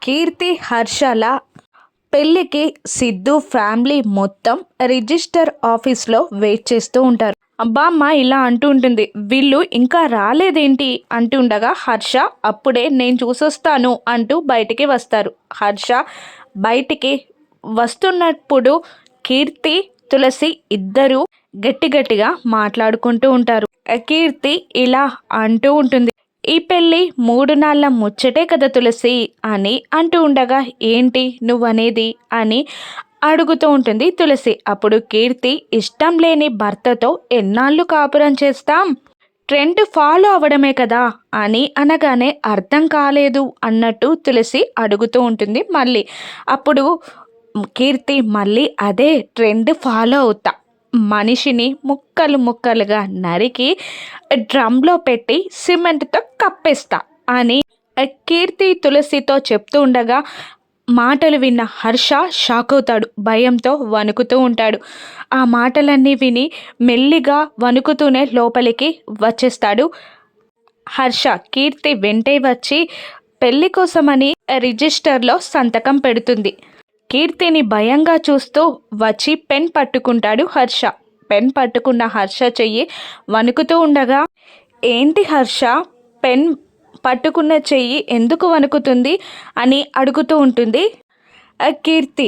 కీర్తి హర్షల పెళ్ళికి సిద్ధు ఫ్యామిలీ మొత్తం రిజిస్టర్ ఆఫీస్లో వెయిట్ చేస్తూ ఉంటారు. బామ్మ ఇలా అంటూ ఉంటుంది, వీళ్ళు ఇంకా రాలేదేంటి అంటూ ఉండగా హర్ష అప్పుడే నేను చూసొస్తాను అంటూ బయటికి వస్తారు. హర్ష బయటికి వస్తున్నప్పుడు కీర్తి తులసి ఇద్దరూ గట్టి గట్టిగా మాట్లాడుకుంటూ ఉంటారు. కీర్తి ఇలా అంటూ ఉంటుంది, ఈ పెళ్ళి 3 నాళ్ళ ముచ్చటే కదా తులసి అని అంటూ ఉండగా ఏంటి నువ్వనేది అని అడుగుతూ ఉంటుంది తులసి. అప్పుడు కీర్తి ఇష్టం లేని భర్తతో ఎన్నాళ్ళు కాపురం చేస్తాం, ట్రెండ్ ఫాలో అవ్వడమే కదా అని అనగానే అర్థం కాలేదు అన్నట్టు తులసి అడుగుతూ ఉంటుంది మళ్ళీ. అప్పుడు కీర్తి మళ్ళీ అదే ట్రెండ్ ఫాలో అవుతా, మనిషిని ముక్కలు ముక్కలుగా నరికి డ్రమ్లో పెట్టి సిమెంట్తో కప్పేస్తా అని కీర్తి తులసితో చెప్తూ ఉండగా మాటలు విన్న హర్ష షాక్ అవుతాడు, భయంతో వణుకుతూ ఉంటాడు. ఆ మాటలన్నీ విని మెల్లిగా వణుకుతూనే లోపలికి వచ్చేస్తాడు హర్ష. కీర్తి వెంటే వచ్చి పెళ్లి కోసమని రిజిస్టర్లో సంతకం పెడుతుంది. కీర్తిని భయంగా చూస్తూ వచ్చి పెన్ పట్టుకుంటాడు హర్ష. పెన్ పట్టుకున్న హర్ష చెయ్యి వణుకుతూ ఉండగా, ఏంటి హర్ష పెన్ పట్టుకున్న చెయ్యి ఎందుకు వణుకుతుంది అని అడుగుతూ ఉంటుంది కీర్తి.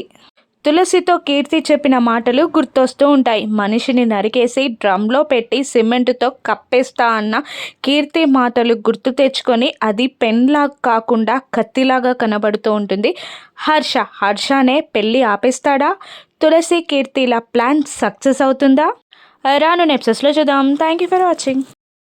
తులసితో కీర్తి చెప్పిన మాటలు గుర్తొస్తూ ఉంటాయి. మనిషిని నరికేసి డ్రమ్లో పెట్టి సిమెంటుతో కప్పేస్తా అన్న కీర్తి మాటలు గుర్తు తెచ్చుకొని అది పెన్లా కాకుండా కత్తిలాగా కనబడుతూ ఉంటుంది హర్ష. హర్షనే పెళ్ళి ఆపేస్తాడా? తులసి కీర్తిల ప్లాన్ సక్సెస్ అవుతుందా? రాను ఎపిసోడ్స్లో చూద్దాం. Thank you for watching.